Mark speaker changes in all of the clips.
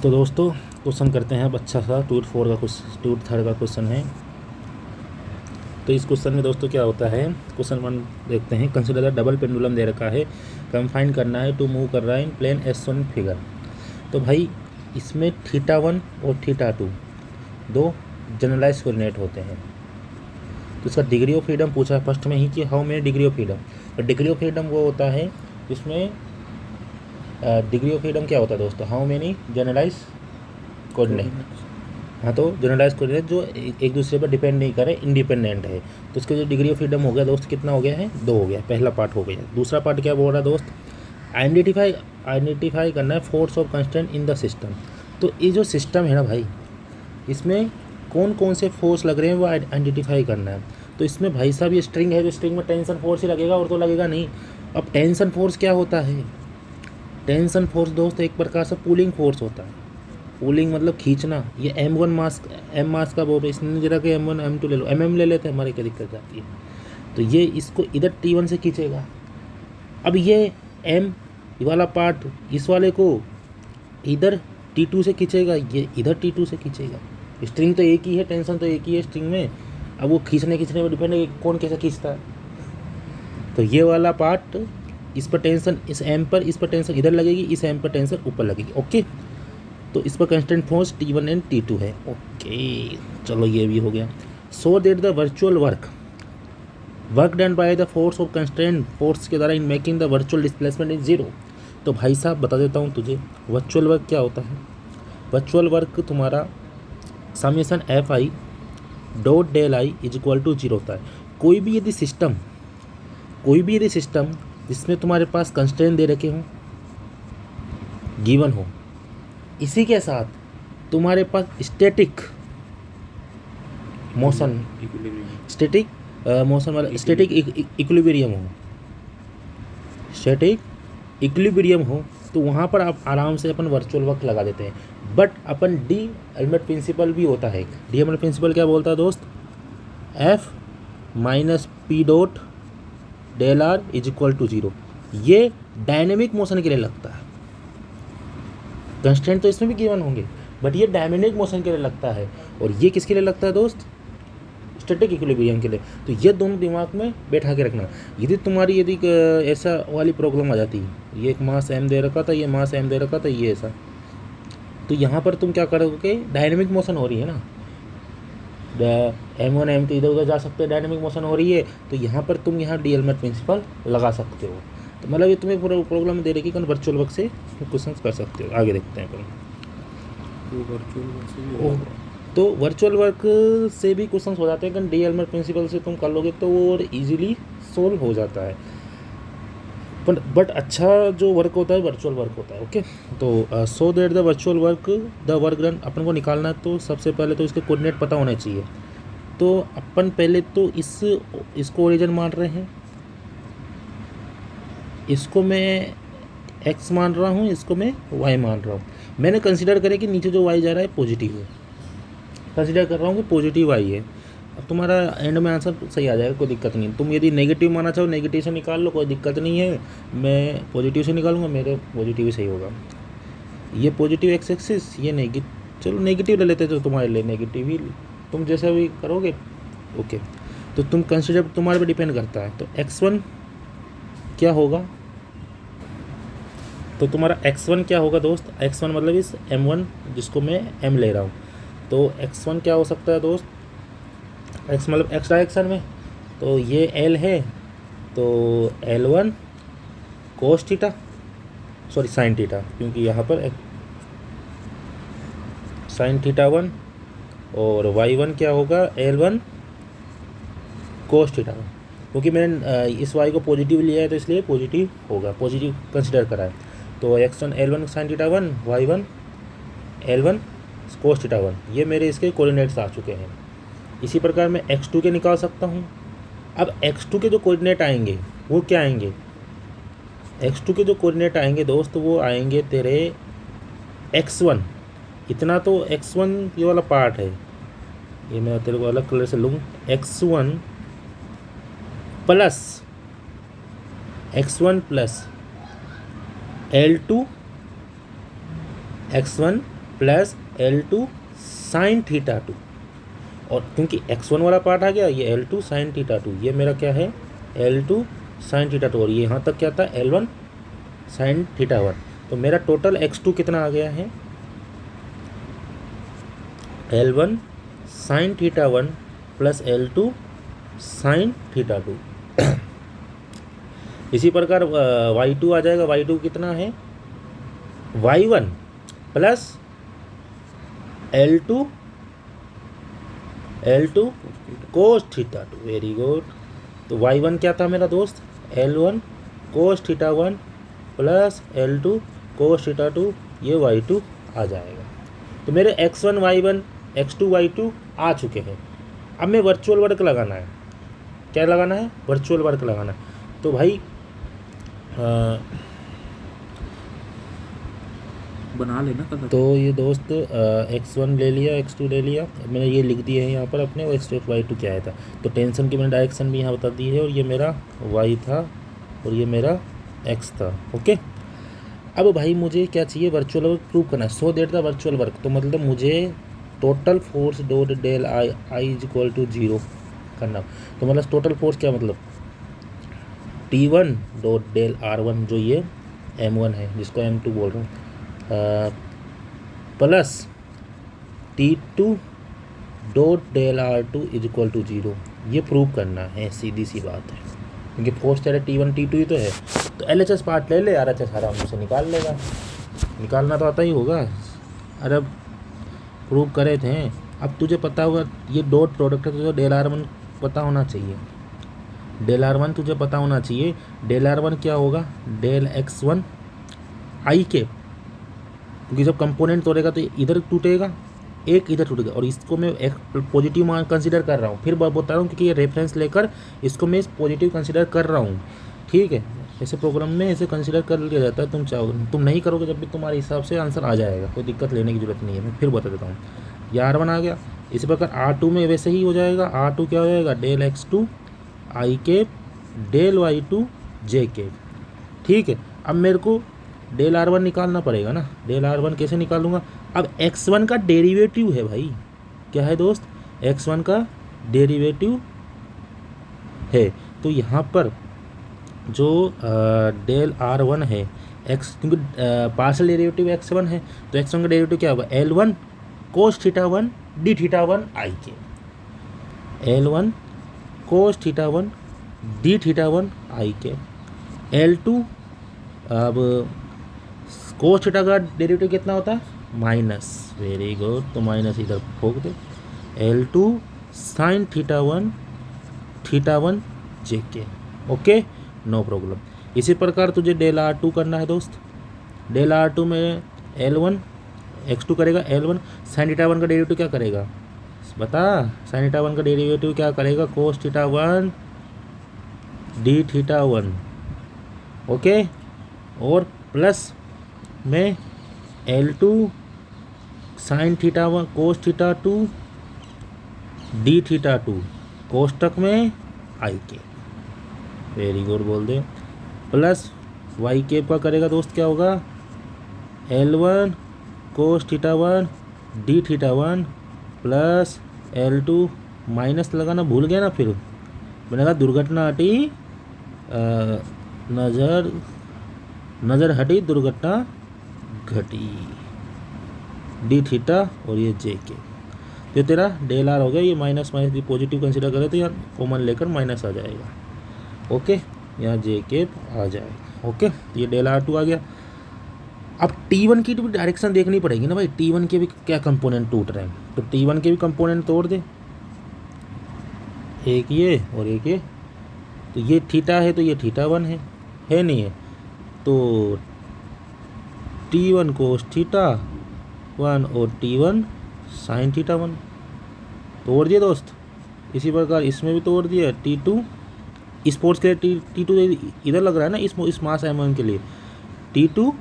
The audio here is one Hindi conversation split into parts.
Speaker 1: तो दोस्तों क्वेश्चन करते हैं अब अच्छा सा टूट थर्ड का क्वेश्चन है। तो इस क्वेश्चन में दोस्तों क्या होता है, क्वेश्चन 1 देखते हैं। कंसिडर द डबल पेंडुलम दे रखा है, कंफाइन करना है टू मूव कर रहा है इन प्लेन S1 फिगर। तो भाई इसमें θ1 और θ2 दो जनरलाइज कोऑर्डिनेट होते हैं। तो इसका डिग्री ऑफ फ्रीडम पूछा है फर्स्ट में ही कि how many degree of freedom. तो डिग्री ऑफ फ्रीडम वो होता है जिसमें डिग्री ऑफ फ्रीडम क्या होता है दोस्तों, हाउ मेनी जनरलाइज कोऑर्डिनेट। हाँ, तो जनरलाइज कोऑर्डिनेट जो एक दूसरे पर डिपेंड नहीं करे, इंडिपेंडेंट है। तो इसका जो डिग्री ऑफ फ्रीडम हो गया दोस्त कितना हो गया है, 2 हो गया। पहला पार्ट हो गया। दूसरा पार्ट क्या बोल रहा है दोस्त, आइडेंटिफाई करना है force of constant in the system. तो ये जो सिस्टम है ना भाई, इसमें कौन कौन से फोर्स लग रहे हैं वो आइडेंटिफाई करना है। तो इसमें भाई साहब ये स्ट्रिंग है, जो स्ट्रिंग में टेंशन फोर्स ही लगेगा और तो लगेगा नहीं। अब टेंशन फोर्स क्या होता है, टेंशन फोर्स दोस्त एक प्रकार से पुलिंग फोर्स होता है। पुलिंग मतलब खींचना। ये M1 मास का वो इसने जरा कि M1 M2 ले लो, MM ले लेते हैं, हमारे क्या दिक्कत जाती है। तो ये इसको इधर T1 से खींचेगा। अब ये M वाला पार्ट इस वाले को इधर T2 से खींचेगा, ये इधर T2 से खींचेगा। स्ट्रिंग तो एक ही है, टेंशन तो एक ही है स्ट्रिंग में। अब वो खींचने में डिपेंड है कि कौन कैसे खींचता है। तो ये वाला पार्ट इस पर टेंशन इस M पर, इस पर टेंशन इधर लगेगी, इस M पर टेंशन ऊपर लगेगी। ओके, तो इस पर constant force T1 and T2 है। ओके, चलो ये भी हो गया। So that the virtual work done by the force of constant force के द्वारा in making the virtual displacement is 0। तो भाई साहब बता देता हूँ तुझे, वर्चुअल वर्क क्या होता है। वर्चुअल वर्क तुम्हारा summation FI dot del I is equal to 0 होता है। कोई भी यदि सिस्टम जिसमें तुम्हारे पास कंस्टेंट दे रखे हों, गिवन हो, इसी के साथ तुम्हारे पास स्टैटिक मोशन वाला स्टैटिक इक्विलिब्रियम हो, तो वहाँ पर आप आराम से अपन वर्चुअल वर्क लगा देते हैं। बट अपन डी एल्मर्ट प्रिंसिपल भी होता है। डी एल्मर्ट प्रिंसिपल क्या बोलता है दोस्त, F minus P dot del R is equal to 0। ये डायनेमिक मोशन के लिए लगता है। कंस्टेंट तो इसमें भी गिवन होंगे, बट ये डायनेमिक मोशन के लिए लगता है। और ये किसके लिए लगता है दोस्त, स्टैटिक इक्विलिब्रियम के लिए। तो ये दोनों दिमाग में बैठा के रखना। यदि ऐसा वाली प्रॉब्लम आ जाती है, ये एक मास M दे रखा था, ये मास M दे रखा था, ये ऐसा, तो यहाँ पर तुम क्या करोगे, डायनेमिक मोशन हो रही है ना, M1 M2 इधर उधर जा सकते हैं, डायनेमिक मोशन हो रही है। तो यहाँ पर तुम यहाँ डी एल्मर्ट प्रिंसिपल लगा सकते हो। तो मतलब ये तुम्हें पूरा प्रॉब्लम दे रही कि वर्चुअल वर्क से क्वेश्चन कर सकते हो। आगे देखते हैं अपन। तो वर्चुअल वर्क से भी क्वेश्चन हो जाते हैं, लेकिन डी एल्मर्ट प्रिंसिपल से तुम कर लोगे तो वो और इजीली सोल्व हो जाता है। बट अच्छा जो वर्क होता है वर्चुअल वर्क होता है। ओके, तो so that the virtual work the work done अपन को निकालना है। तो सबसे पहले तो इसके कोऑर्डिनेट पता होने चाहिए। तो अपन पहले तो इसको ओरिजिन मान रहे हैं, इसको मैं x मान रहा हूँ, इसको मैं y मान रहा हूँ। मैंने कंसिडर करे कि नीचे जो y जा रहा है पॉजिटिव है, कंसिडर कर रहा हूँ कि पॉजिटिव y है। अब तुम्हारा एंड में आंसर सही आ जाएगा, कोई दिक्कत नहीं। तुम यदि नेगेटिव माना चाहो नेगेटिव से निकाल लो, कोई दिक्कत नहीं है। मैं पॉजिटिव से निकालूंगा, मेरे पॉजिटिव ही सही होगा। ये पॉजिटिव एक्स एक्सिस, ये नेगेटिव, चलो नेगेटिव ले लेते तो तुम्हारे लिए नेगेटिव ही, तुम जैसा भी करोगे। ओके, तो तुम कंसिडर तुम्हारे पे डिपेंड करता है। तो x1 क्या होगा, तो तुम्हारा x1 क्या होगा दोस्त, x1 मतलब इस M1 जिसको मैं M ले रहा हूँ। तो x1 क्या हो सकता है दोस्त, x मतलब x डायरेक्शन में, तो ये L है, तो L1 cos theta, sorry sine theta, क्योंकि यहाँ पर साइन θ1, और y1 क्या होगा, L1 कोस θ1, क्योंकि मैंने इस y को पॉजिटिव लिया है तो इसलिए पॉजिटिव होगा, पॉजिटिव कंसिडर करा है। तो x1 L1 sign θ1, y1 L1 कोस θ1, ये मेरे इसके कोऑर्डिनेट्स आ चुके हैं। इसी प्रकार मैं x2 के निकाल सकता हूँ। अब x2 के जो कोऑर्डिनेट आएंगे वो क्या आएंगे, x2 के जो कोऑर्डिनेट आएंगे दोस्त वो आएंगे तेरे x1, इतना तो x1 ये वाला पार्ट है, ये मैं तेरे को अलग कलर से लूँ, x1 plus L2 x1 plus L2 sine theta 2, और क्योंकि x1 वाला पार्ट आ गया, ये L2 साइन थीटा 2, ये मेरा क्या है L2 साइन थीटा 2, और ये यहाँ तक क्या था L1 साइन थीटा 1। तो मेरा टोटल x2 कितना आ गया है L1 sine theta 1 plus L2 sine theta 2। इसी प्रकार y2 आ जाएगा, y2 कितना है y1 plus L2 cos theta 2। Very good. तो y1 क्या था मेरा दोस्त L1 cos theta 1 plus L2 cos theta 2, ये y2 आ जाएगा। तो मेरे x1 y1 x2 y2 आ चुके हैं। अब मैं वर्चुअल वर्क लगाना है, क्या लगाना है वर्चुअल वर्क लगाना है। तो भाई
Speaker 2: बना लेना कल।
Speaker 1: तो ये दोस्त x1 ले लिया, x2 ले लिया, मैंने ये लिख दिया है यहाँ पर अपने, और x2 y2 क्या आया था। तो टेंशन की मैंने डायरेक्शन भी यहाँ बता दी है, और ये मेरा y था और ये मेरा x था। ओके, अब भाई मुझे क्या चाहिए वर्चुअल वर्क प्रूव करना है। So that the virtual work, तो मतलब मुझे total force dot del I is equal to 0 करना। तो मतलब टोटल फोर्स क्या मतलब T1 डॉट डेल R1, जो ये M1 है जिसको M2 बोल रहा हूँ, plus T2 dot del R2 is equal to 0। ये प्रूव करना है, सीधी सी बात है, क्योंकि फोर्स तेरा T1 T2 ही तो है। तो LHS पार्ट ले ले, RHS आराम से निकाल लेगा, निकालना तो आता ही होगा। अरे अब प्रूव करे थे, अब तुझे पता होगा ये डॉट प्रोडक्ट है, तुझे डेल R1 पता होना चाहिए, डेल R1 तुझे पता होना चाहिए। डेल R1 क्या होगा डेल x1 आई के, क्योंकि जब कंपोनेंट तोड़ेगा तो इधर टूटेगा, एक इधर टूटेगा, और इसको मैं एक पॉजिटिव मान कंसीडर कर रहा हूँ। फिर बता रहा हूँ क्योंकि ये रेफरेंस लेकर इसको मैं पॉजिटिव कंसीडर कर रहा हूँ, ठीक है। ऐसे प्रोग्राम में ऐसे कंसीडर कर लिया जाता है। तुम चाहो, तुम नहीं करोगे जब भी तुम्हारे हिसाब से आंसर आ जाएगा, कोई दिक्कत लेने की जरूरत नहीं है। मैं फिर बता देता हूँ, ये R1 आ गया, इसी प्रकार R2 में वैसे ही हो जाएगा। R2 क्या हो जाएगा del x2 i cap del y2 j cap, ठीक है। अब मेरे को डेल R1 निकालना पड़ेगा ना, डेल R1 कैसे निकालूंगा। अब x1 का डेरिवेटिव है भाई, क्या है दोस्त x1 का डेरिवेटिव है। तो यहाँ पर जो डेल R1 है x, क्योंकि पार्शियल डेरिवेटिव x1 है, तो x1 का डेरिवेटिव क्या होगा L1 cos theta 1 D theta 1 आई के, L1 cos theta 1 D theta 1 आई के। L2 अब कोस थीटा का डेरिवेटिव कितना होता है माइनस, वेरी गुड, तो माइनस इधर फोक दे। L2 साइन थीटा 1 जे के, ओके नो प्रॉब्लम। इसी प्रकार तुझे डेल R2 करना है दोस्त। डेल R2 में L1 x2 करेगा, L1 साइन थीटा 1 का डेरिवेटिव क्या करेगा बता, साइन थीटा 1 का डेरिवेटिव क्या करेगा cos theta 1 D theta 1, okay. और प्लस में L2 sine theta 1 cos theta 2 D theta 2 कोष्टक में आई के, वेरी गुड बोल दे। प्लस वाई केप का करेगा दोस्त क्या होगा L1 cos theta 1 D theta 1 plus L2 minus लगाना भूल गया ना, फिर बनेगा दुर्घटना हटी नज़र हटी दुर्घटना घटी डी थीटा, और ये जे के। तो तेरा डेल आर हो गया, ये माइनस माइनस भी पॉजिटिव कंसीडर करें तो यार कॉमन लेकर माइनस आ जाएगा, ओके। यहाँ जे के आ जाएगा, ओके। ये डेल R2 आ गया। अब T1 की भी डायरेक्शन देखनी पड़ेगी ना भाई, T1 के भी क्या कंपोनेंट टूट रहे हैं, तो T1 के भी कंपोनेंट तोड़ दे, एक ये और एक ये। तो ये थीटा है तो ये थीटा 1 है नहीं है, तो T1 कोस थीटा 1 और T1 साइन थीटा 1 तोड़ दिए दोस्त। इसी प्रकार इसमें भी तोड़ दिया, T2 स्पोर्ट्स के लिए T2 इधर लग रहा है ना, इस मास M1 के लिए T2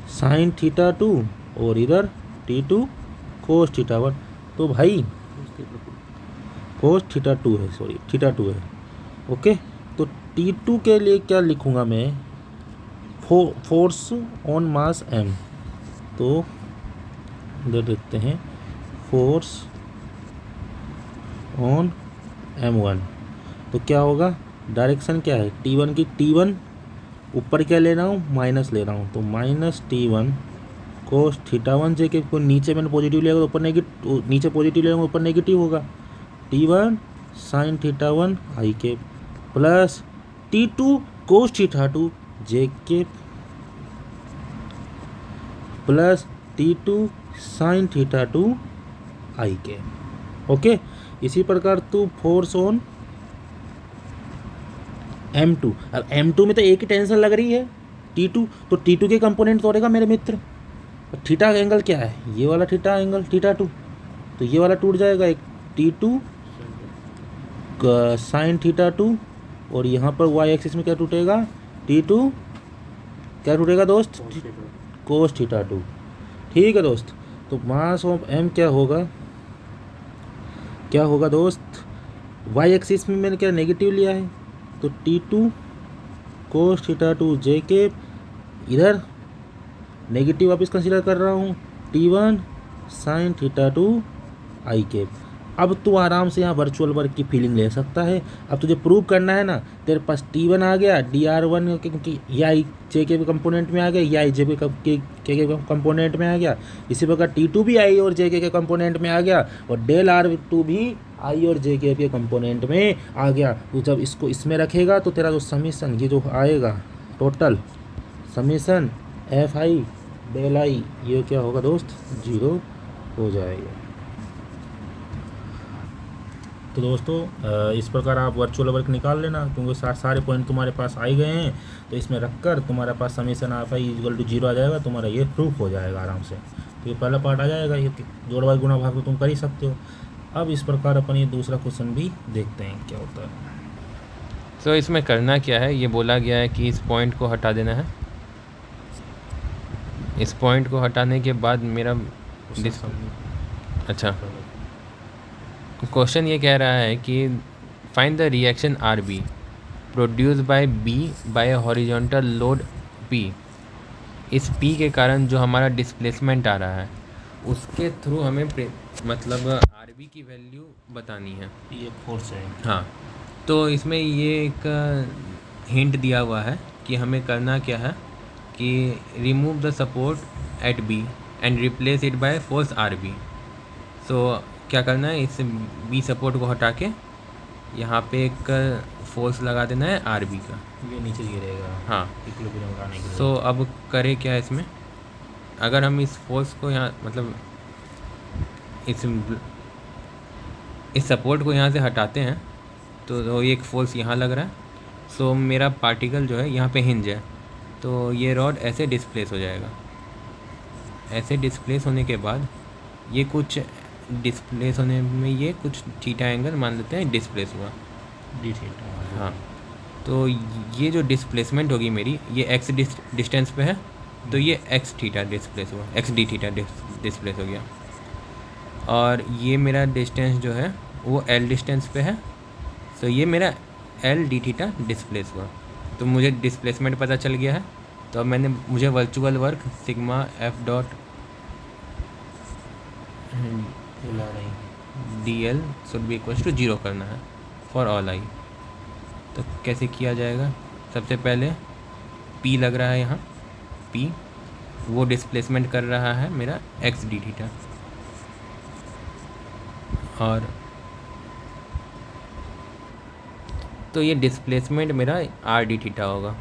Speaker 1: साइन थीटा 2 और इधर T2 कोस थीटा 1। तो भाई कोस थीटा 2 है, सॉरी थीटा 2 है, ओके। तो T2 के लिए क्या लिखूँगा मैं, फोर्स ऑन मास M, तो इधर देखते हैं फोर्स ऑन M1, तो क्या होगा, डायरेक्शन क्या है T1 की, T1 ऊपर क्या ले रहा हूँ, माइनस ले रहा हूँ, तो माइनस T1 कोस थीटा 1 जे के, को नीचे मैंने पॉजिटिव लिया तो ऊपर नेगेटिव, नीचे पॉजिटिव लेगा ऊपर नेगेटिव होगा, T1 साइन थीटा 1 आई के प्लस T2 कोस थीटा 2 जे के प्लस T2 साइन थीटा 2 आई के। ओके, इसी प्रकार तू फोर्स ऑन M2, अब M2 में तो एक ही टेंशन लग रही है T2, तो T2 के कंपोनेंट तोड़ेगा मेरे मित्र। थीटा का एंगल क्या है, ये वाला थीटा एंगल थीटा 2, तो ये वाला टूट जाएगा, एक T2 साइन थीटा 2, और यहाँ पर वाई एक्सिस में क्या टूटेगा, T2 क्या टूटेगा दोस्त, कोस थीटा 2। ठीक है दोस्त, तो मास ऑफ M क्या होगा, क्या होगा दोस्त, वाई एक्सिस में मैंने क्या नेगेटिव लिया है, तो T2 कोस थीटा 2 जे के, इधर नेगेटिव वापस कंसीडर कर रहा हूँ, T1 साइन थीटा 2 आई के। अब तू आराम से यहाँ वर्चुअल वर्क की फीलिंग ले सकता है। अब तुझे प्रूव करना है ना, तेरे पास T1 आ गया, DR1 क्योंकि ये आई जे के कंपोनेंट में आ गया, ये आई जे के कंपोनेंट में आ गया, इसी प्रकार T2 भी आई और जे के कंपोनेंट में आ गया, और डेल R2 भी आई और जे के कंपोनेंट में आ गया। तो जब इसको इसमें रखेगा तो तेरा जो समीशन ये जो आएगा total summation FI del I, ये क्या होगा दोस्त, 0 हो जाएगा। तो दोस्तों इस प्रकार आप वर्चुअल वर्क निकाल लेना, क्योंकि सारे पॉइंट तुम्हारे पास आ ही गए हैं, तो इसमें रखकर तुम्हारे पास समीशन FI इक्वल टू 0 आ जाएगा, तुम्हारा ये प्रूफ हो जाएगा आराम से। तो ये पहला पार्ट आ जाएगा, ये जोड़ भाग गुणा भाग तो तुम कर ही सकते हो। अब इस प्रकार अपन ये दूसरा क्वेश्चन भी देखते हैं क्या होता है।
Speaker 2: तो इसमें करना क्या है, ये बोला गया है कि इस पॉइंट को हटा देना है। इस पॉइंट को हटाने के बाद मेरा अच्छा क्वेश्चन ये कह रहा है कि find the reaction RB produce by B bye horizontal load P। इस P के कारण जो हमारा डिस्प्लेसमेंट आ रहा है उसके थ्रू हमें मतलब RB की वैल्यू बतानी है।
Speaker 1: ये फोर्स है।
Speaker 2: हाँ, तो इसमें ये एक हिंट दिया हुआ है कि हमें करना क्या है कि remove the support at B and replace it by force RB। सो क्या करना है, इस B सपोर्ट को हटा के यहाँ पे एक फोर्स लगा देना है RB का,
Speaker 1: ये नीचे गिरेगा।
Speaker 2: हाँ,
Speaker 1: इक्विलिब्रियम लगाने के लिए।
Speaker 2: सो अब करें क्या इसमें, अगर हम इस फोर्स को यहाँ मतलब इस सपोर्ट को यहाँ से हटाते हैं तो ये एक फोर्स यहाँ लग रहा है। सो मेरा पार्टिकल जो है यहाँ पे हिंज है, तो ये रॉड ऐसे डिस्प्लेस हो जाएगा। ऐसे डिस्प्लेस होने के बाद ये कुछ डिस्प्लेस होने में ये कुछ थीटा एंगल मान लेते हैं डिस्प्लेस हुआ,
Speaker 1: डी थीटा।
Speaker 2: हाँ, तो ये जो डिस्प्लेसमेंट होगी मेरी, ये एक्स डिस्टेंस पे है, तो ये एक्स थीटा डिस्प्लेस हुआ, एक्स डी थीटा डिस्प्लेस हो गया। और ये मेरा डिस्टेंस जो है वो एल डिस्टेंस पे है, तो ये मेरा एल डी थीटा डिस्प्लेस हुआ। तो मुझे डिस्प्लेसमेंट पता चल गया है, तो अब मुझे virtual work sigma F dot DL should be equals to 0 करना है फॉर ऑल आई। तो कैसे किया जाएगा, सबसे पहले P लग रहा है यहाँ, P वो डिस्प्लेसमेंट कर रहा है मेरा एक्स डी थीटा, और तो ये डिस्प्लेसमेंट मेरा आर डी थीटा होगा।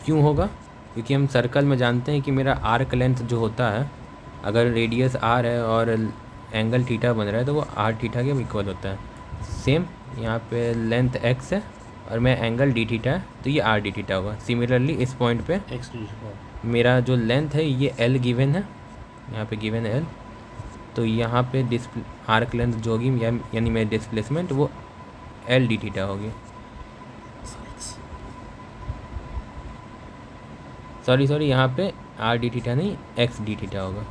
Speaker 2: क्यों होगा, क्योंकि हम सर्कल में जानते हैं कि मेरा आर्क लेंथ जो होता है, अगर रेडियस r है और एंगल थीटा बन रहा है तो वो आर थीटा के इक्वल होता है। सेम यहाँ पे लेंथ x है और मैं एंगल डी थीटा है, तो ये आर डी थीटा होगा। सिमिलरली इस पॉइंट पे
Speaker 1: एक्स डी
Speaker 2: मेरा जो लेंथ है ये l गिवन है, यहाँ पे गिवन है l, तो यहाँ पे आर्क लेंथ जो होगी यानी मेरी डिस्प्लेसमेंट वो एल डी थीटा होगी। सॉरी यहाँ पे आर डी थीटा नहीं एक्स डी थीटा होगा।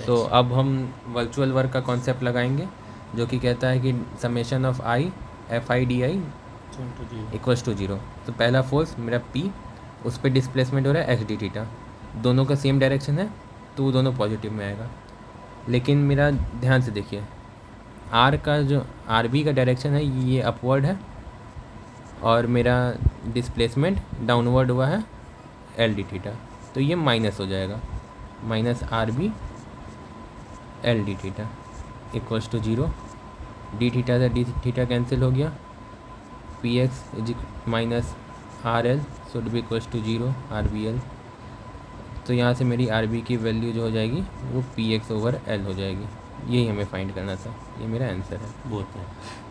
Speaker 2: तो अब हम वर्चुअल वर्क का कॉन्सेप्ट लगाएंगे जो कि कहता है कि summation of I F I D I equals to 0। तो पहला फोर्स मेरा P, उस पर डिस्प्लेसमेंट हो रहा है एक्स डी थीटा, दोनों का सेम डायरेक्शन है तो वो दोनों पॉजिटिव में आएगा। लेकिन मेरा ध्यान से देखिए, आर का जो आर बी का डायरेक्शन है ये अपवर्ड है और मेरा डिस्प्लेसमेंट डाउनवर्ड हुआ है एल डी थीटा, तो ये माइनस हो जाएगा, minus R B L D theta equals to 0। D theta से डी थीटा कैंसिल हो गया, P X is minus R L should be equals to 0 R B L. तो यहाँ से मेरी आर बी की वैल्यू जो हो जाएगी वो पी एक्स ओवर एल हो जाएगी। यही हमें फाइंड करना था, ये मेरा आंसर है।
Speaker 1: बहुत है।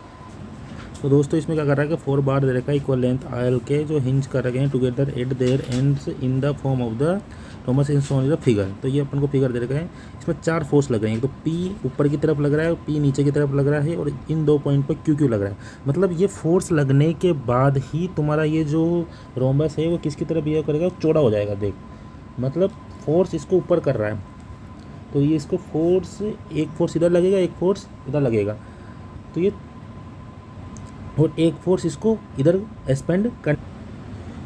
Speaker 1: तो दोस्तों इसमें क्या कर रहा है कि 4 बार दे रखा है इक्वल लेंथ आयल के जो हिंज कर रखे हैं together at there ends in the form of the Thomas is shown in the figure. तो ये अपन को फिगर दे रखा है, इसमें 4 फोर्स लग रहे हैं। एक तो पी ऊपर की तरफ लग रहा है, पी नीचे की तरफ लग रहा है और इन 2 पॉइंट पर क्यू क्यू लग रहा है। मतलब ये फोर्स लगने के बाद ही तुम्हारा ये जो रोम्बस है वो किसकी तरफ बिहेव करेगा, चौड़ा हो जाएगा। देख मतलब फोर्स इसको ऊपर कर रहा है तो ये इसको फोर्स, एक फोर्स इधर लगेगा एक फोर्स इधर लगेगा, तो ये और एक फोर्स इसको इधर एक्सपेंड कर।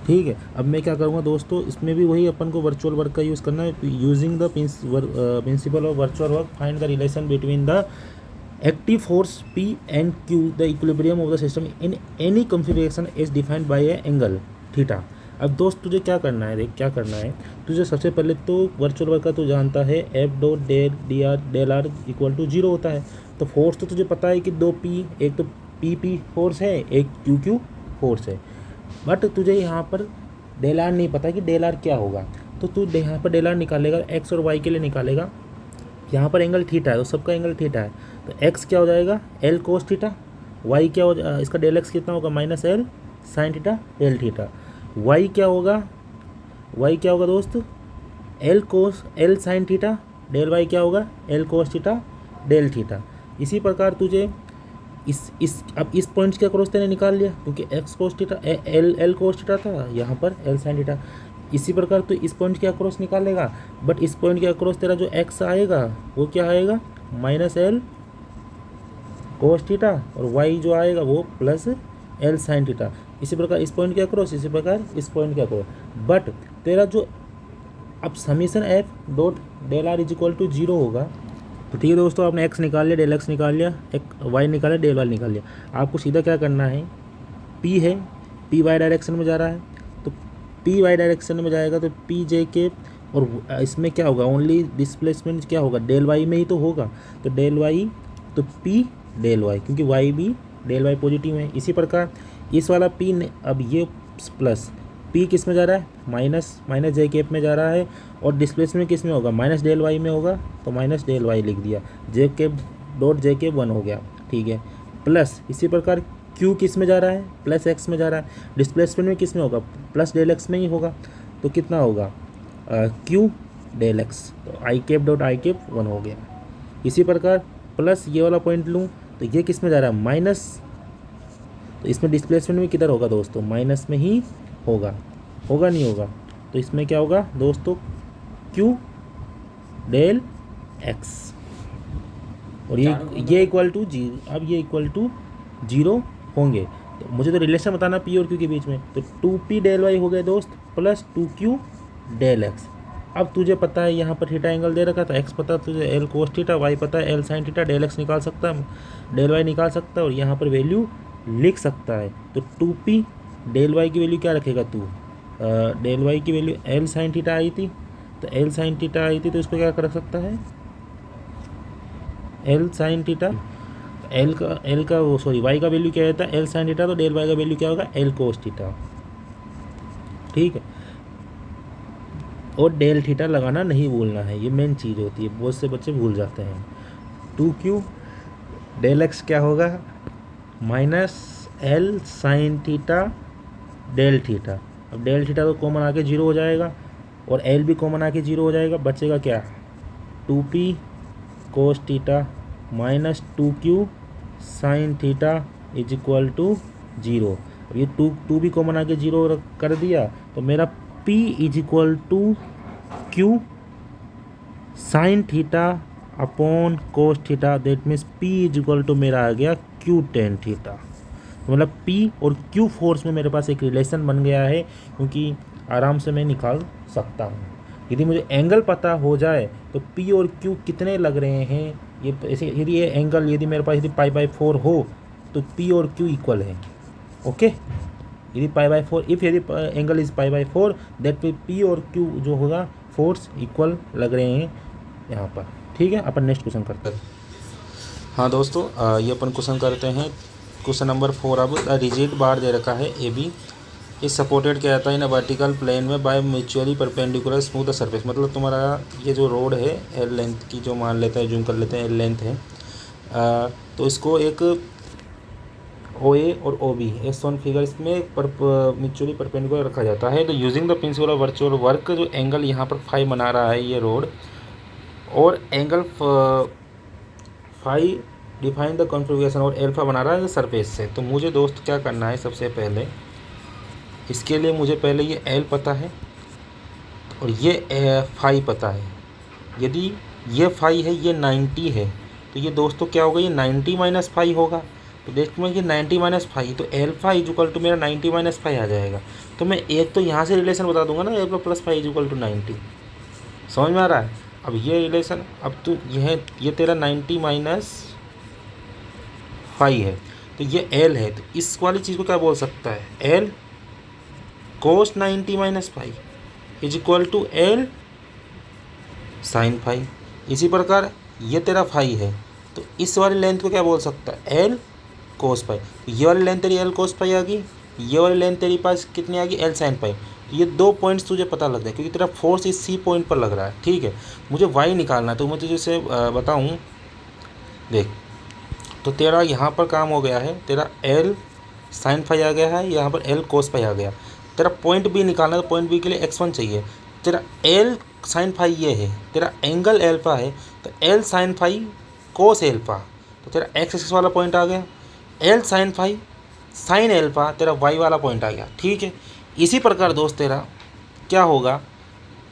Speaker 1: ठीक है, अब मैं क्या करूँगा दोस्तों, इसमें भी वही अपन को वर्चुअल वर्क का यूज़ करना है। Using the principle of virtual work find the relation between the active force P and Q the equilibrium of the system in any configuration is defined by A angle theta. अब दोस्त तुझे क्या करना है, देख क्या करना है तुझे। सबसे पहले तो वर्चुअल वर्क का तू जानता है F dot del R equal to 0 होता है। तो फोर्स तो तुझे पता है कि 2P, एक तो पी फोर्स है एक क्यू फोर्स है, बट तुझे यहाँ पर डेल आर नहीं पता कि डेल आर क्या होगा। तो तू यहाँ पर डेल आर निकालेगा, एक्स और वाई के लिए निकालेगा। यहाँ पर एंगल थीटा है तो सबका एंगल थीटा है, तो एक्स क्या हो जाएगा एल कोस थीटा, वाई क्या हो इसका डेल एक्स कितना होगा minus L sine theta del theta. Y क्या होगा, वाई क्या होगा दोस्त L cos L sine theta, del y क्या होगा L cos theta del theta. इसी प्रकार तुझे अब इस पॉइंट के अक्रॉस तेने निकाल लिया क्योंकि x cos theta L cos theta था, यहाँ पर एल साइन थीटा। इसी प्रकार तो इस पॉइंट के अक्रॉस निकालेगा, बट इस पॉइंट के अक्रॉस तेरा जो एक्स आएगा वो क्या आएगा माइनस एल कोस थीटा और वाई जो आएगा वो प्लस एल साइन थीटा। इसी प्रकार इस पॉइंट के अक्रॉस, इसी प्रकार इस पॉइंट के अक्रॉस। बट तेरा जो अब summation F dot del R is equal to 0 होगा। तो ठीक है दोस्तों, आपने एक्स निकाल लिया, डेल एक्स निकाल लिया, एक वाई निकाला, डेल वाई निकाल लिया। आपको सीधा क्या करना है, पी है, पी वाई डायरेक्शन में जा रहा है तो पी वाई डायरेक्शन में जाएगा तो पी जे के, और इसमें क्या होगा ओनली डिस्प्लेसमेंट क्या होगा डेल वाई में ही तो होगा, तो डेल वाई तो पी डेल वाई, क्योंकि वाई भी डेल वाई पॉजिटिव है। इसी प्रकार इस वाला पी अब ये प्लस पी किस में जा रहा है माइनस जे केप में जा रहा है, और डिस्प्लेसमेंट किस में होगा माइनस डेल वाई में होगा, तो माइनस डेल वाई लिख दिया, J cap dot J cap 1 हो गया। ठीक है, प्लस इसी प्रकार क्यू किस में जा रहा है प्लस एक्स में जा रहा है, डिस्प्लेसमेंट में किस में होगा प्लस डेल एक्स में ही होगा, तो कितना होगा क्यू डेल एक्स, तो आई केप डॉट आई केप 1 हो गया। इसी प्रकार प्लस ये वाला पॉइंट लूँ तो ये किस में जा रहा है माइनस, तो इसमें डिस्प्लेसमेंट में किधर होगा दोस्तों माइनस में ही होगा नहीं होगा, तो इसमें क्या होगा दोस्तों क्यू डेल एक्स, और ये इक्वल टू 0। अब ये इक्वल टू 0 होंगे, तो मुझे तो रिलेशन बताना पी और क्यू के बीच में, तो 2p डेल वाई हो गए दोस्त प्लस 2q डेल एक्स। अब तुझे पता है यहाँ पर थीटा एंगल दे रखा था, एक्स पता तुझे एल कोस थीटा, वाई पता है L sine theta, del X निकाल सकता है, डेल वाई निकाल सकता है और यहाँ पर वैल्यू लिख सकता है। तो 2p डेल वाई की वैल्यू क्या रखेगा तू, डेल वाई की वैल्यू एल साइन थीटा आई थी, तो एल साइन थीटा आई थी तो इसको क्या कर सकता है एल साइन थीटा, एल का वो सॉरी वाई का वैल्यू क्या रहता है एल साइन थीटा, तो डेल वाई का वैल्यू क्या होगा एल कोस थीटा। ठीक है, और डेल थीटा लगाना नहीं भूलना है, ये मेन चीज़ होती है, बहुत से बच्चे भूल जाते हैं। 2q डेल एक्स क्या होगा minus L sine theta del theta. अब डेल थीटा तो कॉमन आके 0 हो जाएगा और एल भी कॉमन आके 0 हो जाएगा, बचेगा क्या 2p cos theta minus 2q sine theta is equal to 0। अब ये 2 भी कॉमन आके 0 कर दिया, तो मेरा p is equal to q sine theta upon cos theta, that means p is equal to मेरा आ गया q टेन थीटा। तो मतलब p और q फोर्स में मेरे पास एक रिलेशन बन गया है, क्योंकि आराम से मैं निकाल सकता हूँ। यदि मुझे एंगल पता हो जाए तो पी और क्यू कितने लग रहे हैं, ये ऐसे यदि ये एंगल यदि मेरे पास यदि π/4 हो तो पी और क्यू इक्वल है। ओके, यदि π/4 इफ यदि एंगल इज π/4 दैट पे पी और क्यू जो होगा फोर्स इक्वल लग रहे हैं यहाँ पर। ठीक है, अपन नेक्स्ट क्वेश्चन करते हैं। हाँ दोस्तों, ये अपन क्वेश्चन करते हैं क्वेश्चन नंबर 4। अब रिजिड बार दे रखा है ए बी इस सपोर्टेड क्या आता है इन वर्टिकल प्लेन में by mutually perpendicular smooth surface. मतलब तुम्हारा ये जो रोड है एल लेंथ की, जो मान लेते हैं, जूम कर लेते हैं एल लेंथ है, तो इसको एक ओ ए और O B S one figure इसमें म्यूचुअली परपेंडिकुलर रखा जाता है। तो using the principle of virtual work, जो एंगल यहाँ पर फाई बना रहा है ये रोड, और angle phi define the configuration, और एल्फा बना रहा है सरफेस से। तो मुझे दोस्त क्या करना है, सबसे पहले इसके लिए मुझे पहले ये एल पता है और ये फाई पता है। यदि ये फाई है, ये 90 है, तो ये दोस्तों क्या होगा, ये 90 माइनस फाई होगा। तो देखते हैं कि 90 माइनस फाई, तो एल्फा इजुकल टू मेरा 90 माइनस फाई आ जाएगा। तो मैं एक तो यहाँ से रिलेशन बता दूंगा ना, alpha plus phi equal to 90। समझ में आ रहा है? अब ये रिलेशन, अब तो ये तेरा 90 माइनस फाई है, तो ये एल है। तो इस वाली चीज़ को क्या बोल सकता है, L cos 90 minus phi is equal to L sine phi. इसी प्रकार ये तेरा फाई है, तो इस वाली लेंथ को क्या बोल सकता है, एल कोस फाई। तो ये वाली लेंथ तेरी एल कोस फाई आ गई, ये वाली लेंथ तेरी पास कितनी आ गई, एल साइन फाई। तो ये 2 पॉइंट्स तुझे पता लग जाए, क्योंकि तेरा फोर्स इस सी पॉइंट पर लग रहा है। ठीक है, मुझे वाई निकालना है, तो मैं तुझे से बताऊँ, देख, तो तेरा यहाँ पर काम हो गया है, तेरा एल साइन फाई आ गया है, यहाँ पर एल कोस फाई आ गया। तेरा पॉइंट बी निकालना है, तो पॉइंट बी के लिए x1 चाहिए। तेरा एल साइन फाई ये है, तेरा एंगल एल्फा है, तो L sine phi cos alpha, तो तेरा x एक्सिस वाला पॉइंट आ गया। L sine phi sine alpha, तेरा y वाला पॉइंट आ गया। ठीक है, इसी प्रकार दोस्त तेरा क्या होगा,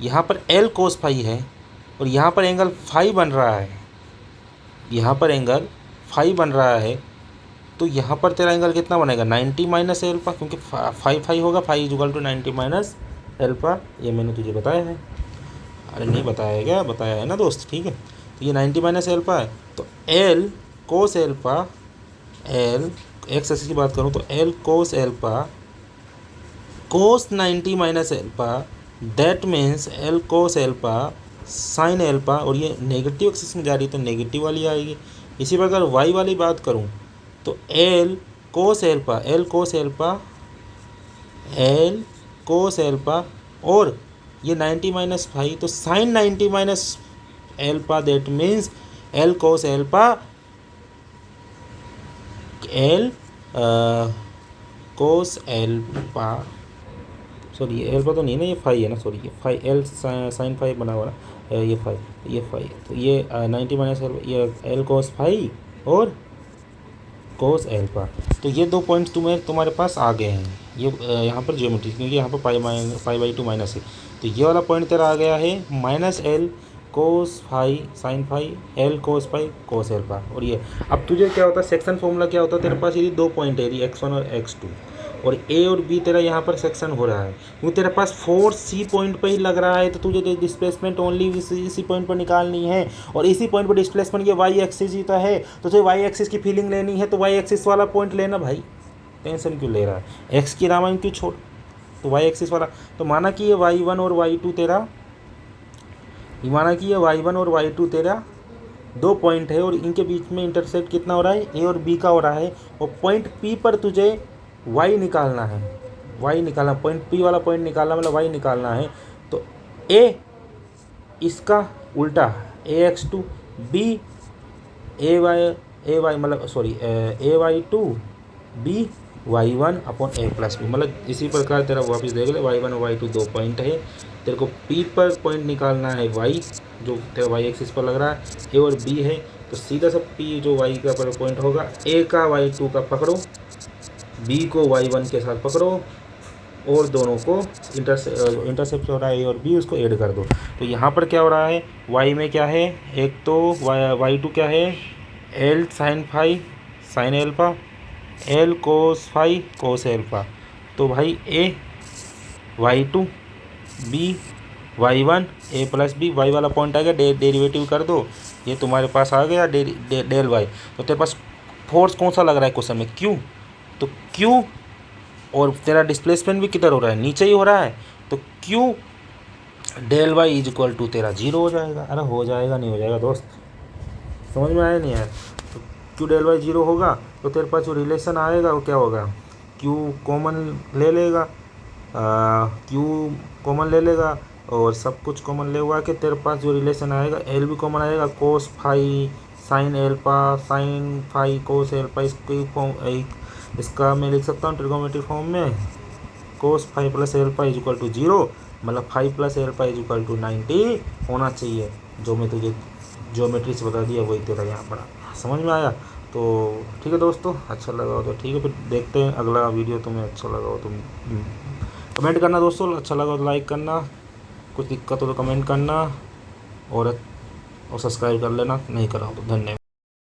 Speaker 1: यहाँ पर एल कोस फाई है और यहाँ पर एंगल फाई बन रहा है, यहाँ पर एंगल फाई बन रहा है, तो यहाँ पर तेरा एंगल कितना बनेगा, 90 माइनस एल्फा, क्योंकि फाई फाई होगा, phi equal to 90 minus alpha. ये मैंने तुझे बताया है, अरे नहीं बताया क्या, बताया है ना दोस्त। ठीक है, तो ये 90 माइनस एल्फा है, तो L cos alpha, L x axis की बात करूँ तो L cos alpha cos 90 minus alpha, that means L cos alpha sine alpha, और ये नेगेटिव एक्सिस में जा रही है तो नेगेटिव वाली आएगी। इसी प्रकार वाई वाली बात करूँ तो L cos alpha, L cos alpha, L cos alpha, और ये 90 माइनस फाई, तो sine 90 minus alpha, that means L cos alpha, L cos alpha, sorry ये एल्फा तो नहीं है ना, ये फाई है ना, सॉरी ये फाई, एल साइन फाई बना हुआ ना, ये फाई, ये फाई, तो ये 90 माइनस एल्फा, ये एल कोस फाई और कोस एल्फा। तो ये 2 पॉइंट्स तुम्हारे पास आ गए हैं, ये यहाँ पर ज्योमेट्री, क्योंकि यहाँ पर पाई/2 माइनस है, तो ये वाला पॉइंट तेरा आ गया है minus L cos phi sine phi, L cos phi cos alpha. और ये अब तुझे क्या होता है, सेक्शन फॉर्मूला क्या होता है, तेरे पास ये 2 पॉइंट है, यदि x1 और x2, और ए और बी तेरा यहाँ पर सेक्शन हो रहा है, क्योंकि तेरे पास फोर्स सी पॉइंट पर ही लग रहा है, तो तुझे डिस्प्लेसमेंट ओनली इसी पॉइंट पर निकालनी है, और इसी पॉइंट पर डिस्प्लेसमेंट ये वाई एक्सिस जीता है, तो तुझे वाई एक्सिस की फीलिंग लेनी है, तो वाई एक्सिस वाला पॉइंट लेना भाई, टेंशन क्यों ले रहा है, एक्स की रामायण क्यों छोड़, तो वाई एक्सिस वाला। तो माना कि ये y1 और y2 तेरा, माना कि ये y1 और y2 तेरा 2 पॉइंट है, और इनके बीच में इंटरसेक्ट कितना हो रहा है, ए और बी का हो रहा है, और पॉइंट पी पर तुझे y निकालना है, y निकालना, पॉइंट पी वाला पॉइंट निकालना, मतलब y निकालना है। तो a इसका उल्टा ax2, b ay मतलब sorry ay2, b y1 upon a plus B, मतलब इसी प्रकार तेरा वापस देख ले, y1 और y2 2 पॉइंट है, तेरे को p पर पॉइंट निकालना है y, जो तेरा y एक्सिस पर लग रहा है, a और b है, तो सीधा सा p जो y का पर पॉइंट होगा, a का y2 का पकड़ो, b को y1 के साथ पकड़ो, और दोनों को इंटरसेप्ट हो रहा है a और b, उसको ऐड कर दो। तो यहाँ पर क्या हो रहा है, y में क्या है, एक तो y2 क्या है, L sine phi sine alpha, L cos phi cos alpha. तो भाई a y2 b y1 a plus B, Y वाला पॉइंट आ गया, डेरिवेटिव कर दो, ये तुम्हारे पास आ गया डेल वाई। तो तेरे पास फोर्स कौन सा लग रहा है क्वेश्चन में, क्यू, तो क्यू, और तेरा डिस्प्लेसमेंट भी किधर हो रहा है, नीचे ही हो रहा है, तो Q del Y is equal to तेरा 0 हो जाएगा। अरे हो जाएगा, नहीं हो जाएगा दोस्त, समझ में आया नहीं यार। तो क्यू डेल वाई 0 होगा तो तेरे पास जो रिलेशन आएगा वो क्या होगा, क्यू कॉमन ले लेगा, क्यू कॉमन ले लेगा और सब कुछ कॉमन ले हुआ कि तेरे पास जो रिलेशन आएगा एल भी कॉमन आएगा, cos phi sine alpha sine phi cos alpha, इसको फॉर्म इसका मैं लिख सकता हूँ ट्रिगोनोमेट्री फॉर्म में, cos phi plus alpha is equal to 0, मतलब phi plus alpha is equal to 90 होना चाहिए, जो मैं तुझे ज्योमेट्री से बता दिया वही तेरा यहाँ पड़ा। समझ में आया? तो ठीक है दोस्तों, अच्छा लगा हो तो ठीक है, फिर देखते हैं अगला वीडियो। तुम्हें अच्छा लगा हो तो कमेंट करना दोस्तों, अच्छा लगा हो तो लाइक करना, कुछ दिक्कत हो तो कमेंट करना, और सब्सक्राइब कर लेना नहीं करा हो तो। धन्यवाद।